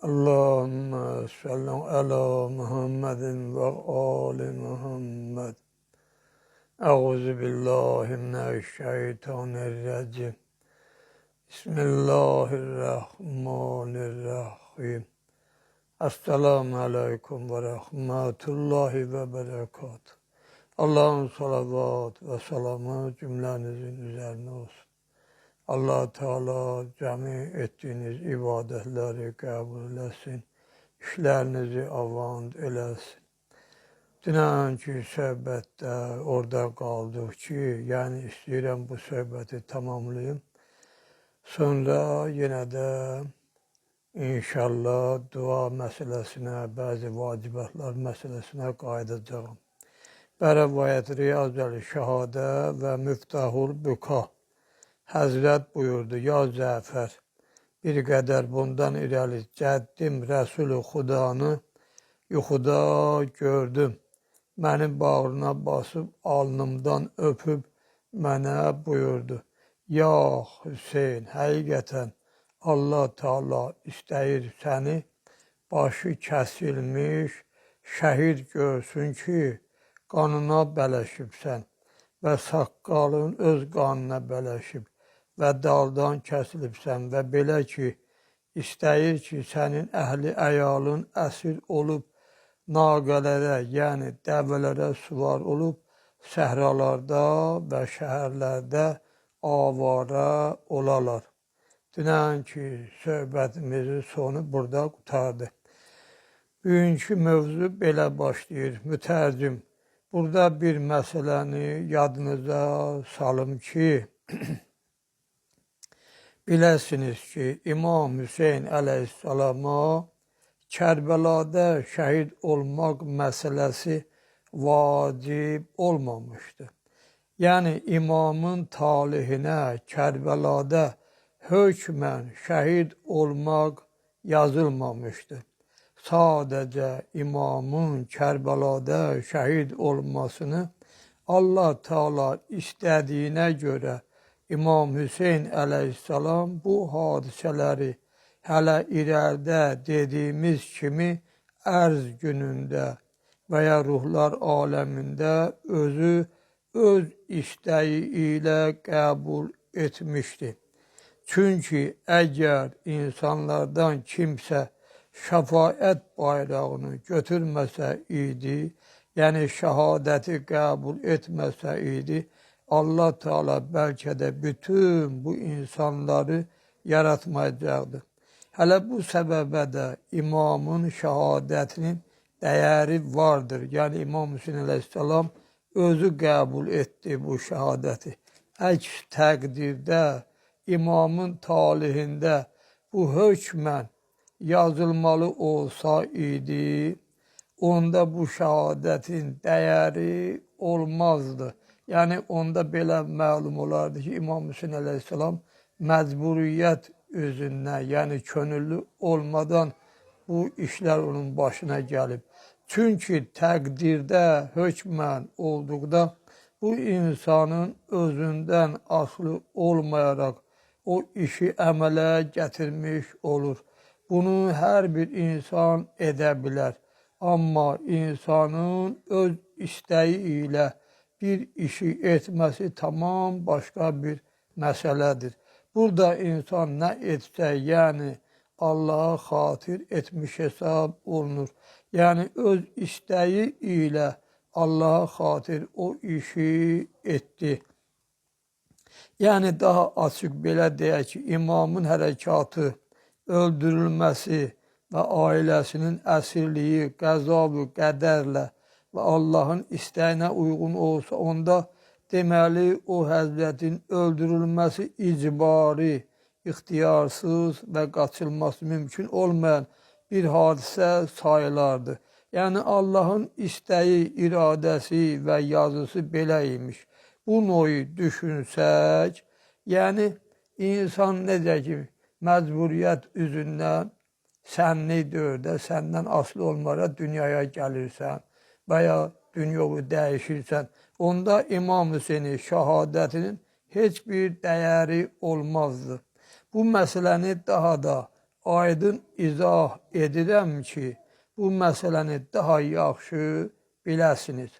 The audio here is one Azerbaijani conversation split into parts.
Allahümme salli ala Muhammedin ve ali Muhammed. Euzu billahi mineşşeytanirracim. Bismillahirrahmanirrahim. Esselamu aleyküm ve rahmetullahi ve berekatuhu. Allah'ın salavat ve selamı cümlenizin üzerine olsun. Allah Teala cami ettiğiniz ibadetleri kabul etsin. İşlerinizi avand eləsin. Dünənki söhbətdə orada qaldıq ki, yəni istəyirəm bu söhbəti tamamlayım. Sonra yenə də inşallah dua məsələsinə, bəzi vacibətlər məsələsinə qayıdacağım. Bərəvayət Riyaz-əl Şəhadə və Müftahul Büka Həzrət buyurdu, ya Cəfər, bir qədər bundan irəli cəddim Rəsul-i Xudanı yuxuda gördüm. Məni bağrına basıb alnımdan öpüb mənə buyurdu. Ya Hüseyin, həqiqətən Allah Teala istəyir səni başı kəsilmiş şəhid görsün ki, qanına bələşibsən və saqqalın öz qanına bələşib və daldan kəsilibsən və belə ki, istəyir ki, sənin əhli əyalın əsir olub, naqələrə, yəni dəvələrə suvar olub, səhralarda və şəhərlərdə avara olalar. Dünənki söhbətimizin sonu burada qutardı. Bugünkü mövzu belə başlayır, mütərcim. Burada bir məsələni yadınıza salım ki, biləsiniz ki, İmam Hüseyin əleyhissalama Kərbəlada şəhid olmaq məsələsi vacib olmamışdı. Yəni imamın talihinə Kərbəlada hökmən şəhid olmaq yazılmamışdı. Sadəcə imamın Kərbəlada şəhid olmasını Allah Teala istədiyinə görə İmam Hüseyin əleyhissalam bu hadisələri hələ irəlidə dediyimiz kimi ərz günündə və ya ruhlar aləmində özü öz istəyi ilə qəbul etmişdi. Çünki əgər insanlardan kimsə şəfaət bayrağını götürməsə idi, yəni şəhadəti qəbul etməsə idi, Allah Teala bəlkə də bütün bu insanları yaratmayacaqdı. Hələ bu səbəbə də imamın şəhadətinin dəyəri vardır. Yəni İmam Hüseyin əleyhissalam özü qəbul etdi bu şəhadəti. Əks təqdirdə imamın talihində bu hökmən yazılmalı olsa idi, onda bu şəhadətin dəyəri olmazdı. Yəni onda belə məlum olardı ki, İmam Hüseyin əleyhissalam məcburiyyət üzündən, yəni könüllü olmadan bu işlər onun başına gəlib. Çünki təqdirdə, hökmən olduqda bu insanın özündən asılı olmayaraq o işi əmələ gətirmiş olur. Bunu hər bir insan edə bilər. Amma insanın öz istəyi ilə bir işi etməsi tamam başqa bir məsələdir. Burada insan nə etsə, yəni Allaha xatir etmiş hesab olunur. Yəni öz istəyi ilə Allaha xatir o işi etdi. Yəni daha açıq belə deyək ki, imamın hərəkatı, öldürülməsi və ailəsinin əsirliyi qəza və qədərlə və Allahın istəyinə uyğun olsa, onda deməli o həzrətin öldürülməsi icbari, ixtiyarsız və qaçılması mümkün olmayan bir hadisə sayılardı. Yəni Allahın istəyi, iradəsi və yazısı belə imiş. Bu noyu düşünsək, yəni insan necə ki, məcburiyyət üzündən sənni dördə, səndən asılı olmara dünyaya gəlirsən və ya dünyovu dəyişirsən, onda İmam Hüseynin şəhadətinin heç bir dəyəri olmazdı. Bu məsələni daha da aydın izah edirəm ki, bu məsələni daha yaxşı biləsiniz.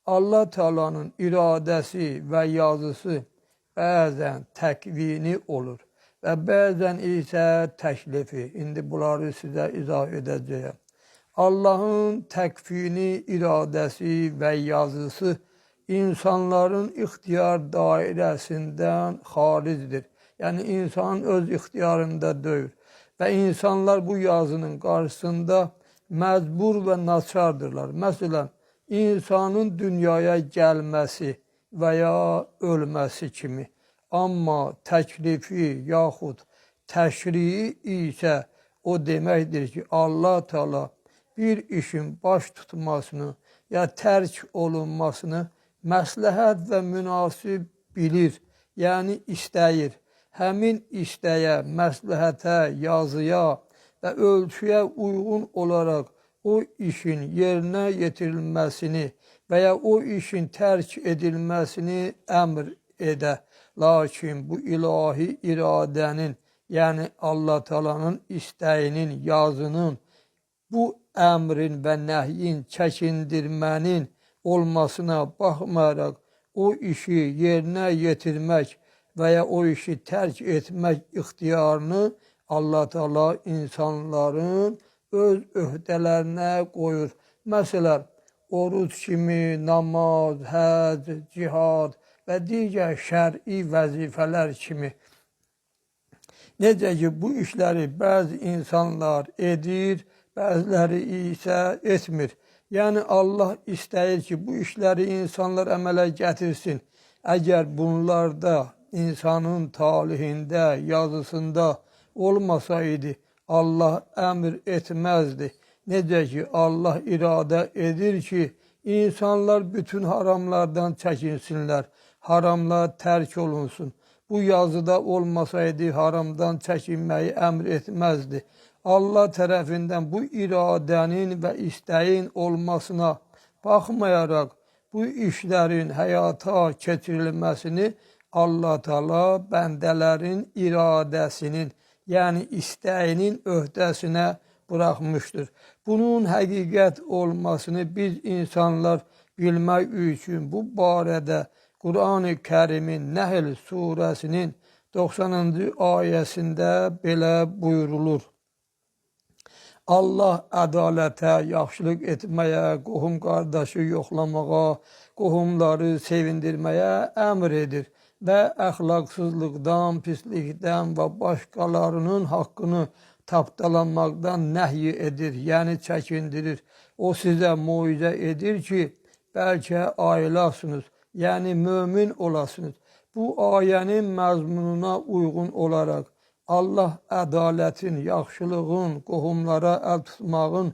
Allah Teala'nın iradəsi və yazısı bəzən təkvini olur və bəzən isə təklifi. İndi bunları sizə izah edəcəyəm. Allahın təkvini, iradəsi və yazısı insanların ixtiyar dairəsindən xaricdir. Yəni, insanın öz ixtiyarında deyil. Və insanlar bu yazının qarşısında məcbur və naçardırlar. Məsələn, insanın dünyaya gəlməsi və ya ölməsi kimi. Amma təklifi yaxud təşrii isə o deməkdir ki, Allah Teala bir işin baş tutmasını ya tərk olunmasını məsləhət və münasib bilir, yəni istəyir. Həmin istəyə, məsləhətə, yazıya və ölçüyə uyğun olaraq o işin yerinə yetirilməsini və ya o işin tərk edilməsini əmr edə. Lakin bu ilahi iradənin, yəni Allah Teala'nın istəyinin, yazının, bu əmrin və nəhyin, çəkindirmənin olmasına baxmayaraq o işi yerinə yetirmək və ya o işi tərk etmək ixtiyarını Allah Teala insanların öz öhdələrinə qoyur. Məsələn, oruc kimi, namaz, həc, cihad və digər şər'i vəzifələr kimi. Necə ki, bu işləri bəzi insanlar edir, bəziləri isə etmir. Yəni, Allah istəyir ki, bu işləri insanlar əmələ gətirsin. Əgər bunlarda insanın talihində, yazısında olmasaydı, Allah əmr etməzdi. Necə ki, Allah iradə edir ki, insanlar bütün haramlardan çəkinsinlər, haramlar tərk olunsun. Bu yazıda olmasaydı, haramdan çəkinməyi əmr etməzdi. Allah tərəfindən bu iradənin və istəyin olmasına baxmayaraq, bu işlərin həyata keçirilməsini Allah Teala bəndələrin iradəsinin, yəni istəyinin öhdəsinə buraxmışdır. Bunun həqiqət olmasını biz insanlar bilmək üçün bu barədə Quran-ı Kərimin Nəhl surəsinin 90-cı ayəsində belə buyurulur. Allah ədalətə, yaxşılıq etməyə, qohum qardaşı yoxlamağa, qohumları sevindirməyə əmr edir və əxlaqsızlıqdan, pislikdən və başqalarının haqqını tapdalanmaqdan nəhy edir, yəni çəkindirir. O sizə moizə edir ki, bəlkə ayılasınız, yəni mömin olasınız. Bu ayənin məzmununa uyğun olaraq Allah ədalətin, yaxşılığın, qohumlara əl tutmağın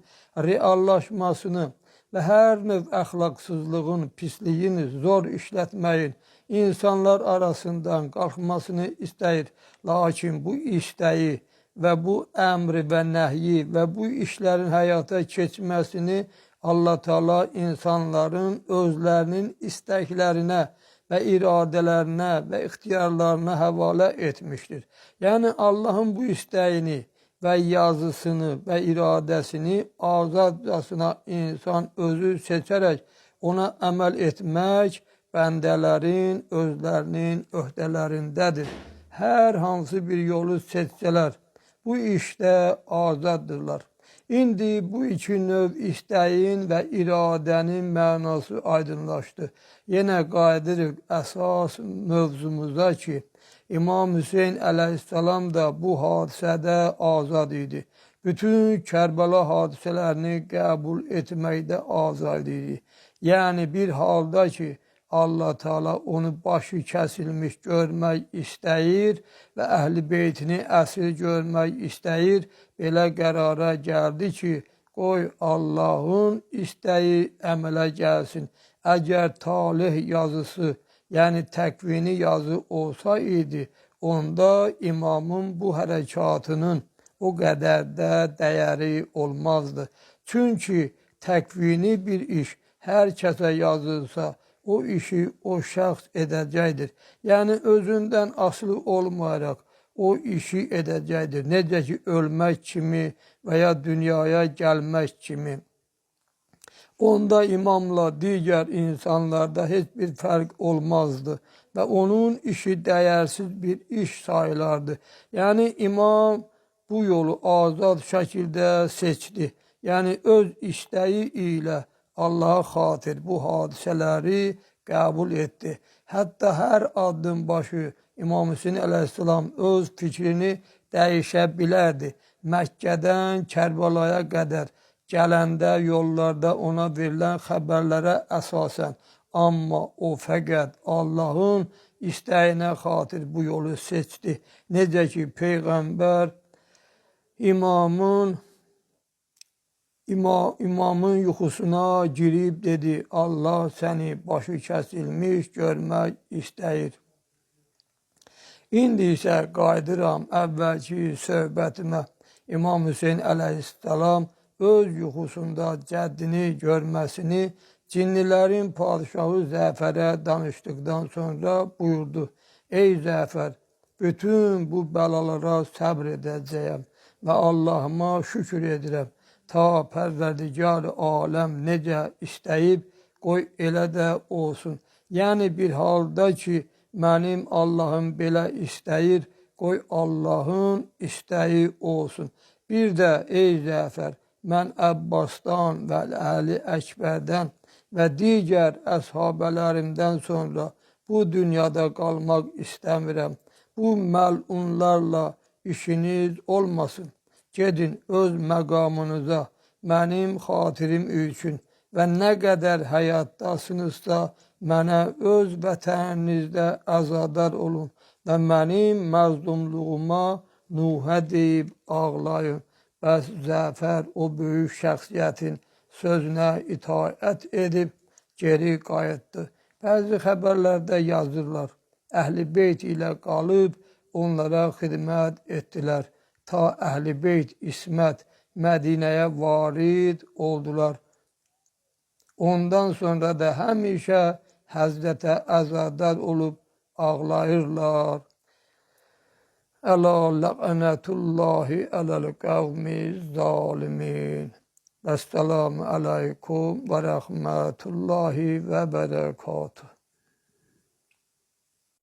reallaşmasını və hər növ əxlaqsızlığın, pisliyin, zor işlətməyin insanlar arasından qalxmasını istəyir. Lakin bu istəyi və bu əmri və nəhyi və bu işlərin həyata keçməsini Allah Teala insanların özlərinin istəklərinə və iradələrinə və ixtiyarlarına həvalə etmişdir. Yəni Allahın bu istəyini və yazısını və iradəsini azadcasına insan özü seçərək ona əməl etmək bəndələrin özlərinin öhdələrindədir. Hər hansı bir yolu seçsələr, bu işdə azaddırlar. İndi bu iki növ istəyin və iradənin mənası aydınlaşdı. Yenə qayıdırıq əsas mövzumuza ki, İmam Hüseyin əleyhissalam da bu hadisədə azad idi. Bütün Kərbəla hadisələrini qəbul etməkdə azad idi. Yəni bir halda ki, Allah Teala onu başı kəsilmiş görmək istəyir və əhl-i beytini əsir görmək istəyir. Belə qərara gəldi ki, qoy Allahın istəyi əmələ gəlsin. Əgər talih yazısı, yəni təkvini yazı olsaydı, onda imamın bu hərəkatının o qədər də dəyəri olmazdı. Çünki təkvini bir iş hər kəsə yazılsa, o işi o şəxs edəcəkdir. Yəni özündən asılı olmayaraq o işi edəcəkdir. Necə ki, ölmək kimi və ya dünyaya gəlmək kimi. Onda imamla digər insanlarda heç bir fərq olmazdı və onun işi dəyərsiz bir iş sayılardı. Yəni imam bu yolu azad şəkildə seçdi. Yəni öz istəyi ilə Allaha xatir bu hadisələri qəbul etdi. Hətta hər addım başı İmam Hüseyin əleyhissalam öz fikrini dəyişə bilərdi. Məkkədən Kərbalaya qədər gələndə yollarda ona verilən xəbərlərə əsasən. Amma o fəqət Allahın istəyinə xatir bu yolu seçdi. Necə ki, Peyğəmbər imamın yuxusuna girib dedi, Allah səni başı kəsilmiş görmək istəyir. İndi isə qayıdıram əvvəlki söhbətimə. İmam Hüseyin əleyhissalam öz yuxusunda cəddini görməsini cinnilərin padişahı Zəfərə danışdıqdan sonra buyurdu. Ey Zəfər, bütün bu bəlalara səbr edəcəyəm və Allahıma şükür edirəm. Ta Pərverdigar aləm necə istəyib, qoy elə də olsun. Yəni bir halda ki, mənim Allahım belə istəyir, qoy Allahın istəyi olsun. Bir də ey Zəfər, mən Əbbasdan və Əli Əkbərdən və digər əshabələrimdən sonra bu dünyada qalmaq istəmirəm. Bu məlunlarla işiniz olmasın. Gedin öz məqamınıza, mənim xatirim üçün və nə qədər həyatdasınızsa mənə öz vətəninizdə əzadar olun və mənim məzlumluğuma Nuhə deyib ağlayın. Bəs Zəfər o böyük şəxsiyyətin sözünə itaət edib geri qayıtdı. Bəzi xəbərlərdə yazırlar, Əhl-i Beyt ilə qalıb onlara xidmət etdilər. Ta Əhl-i Beyt İsmət Mədinəyə varid oldular. Ondan sonra da həmişə Həzrətə əzadar olub ağlayırlar. Əla lə'nətullahi ələl qəvmi zalimin. Əssalamu aleykum və rəhmətullahi və bərəkatuhu.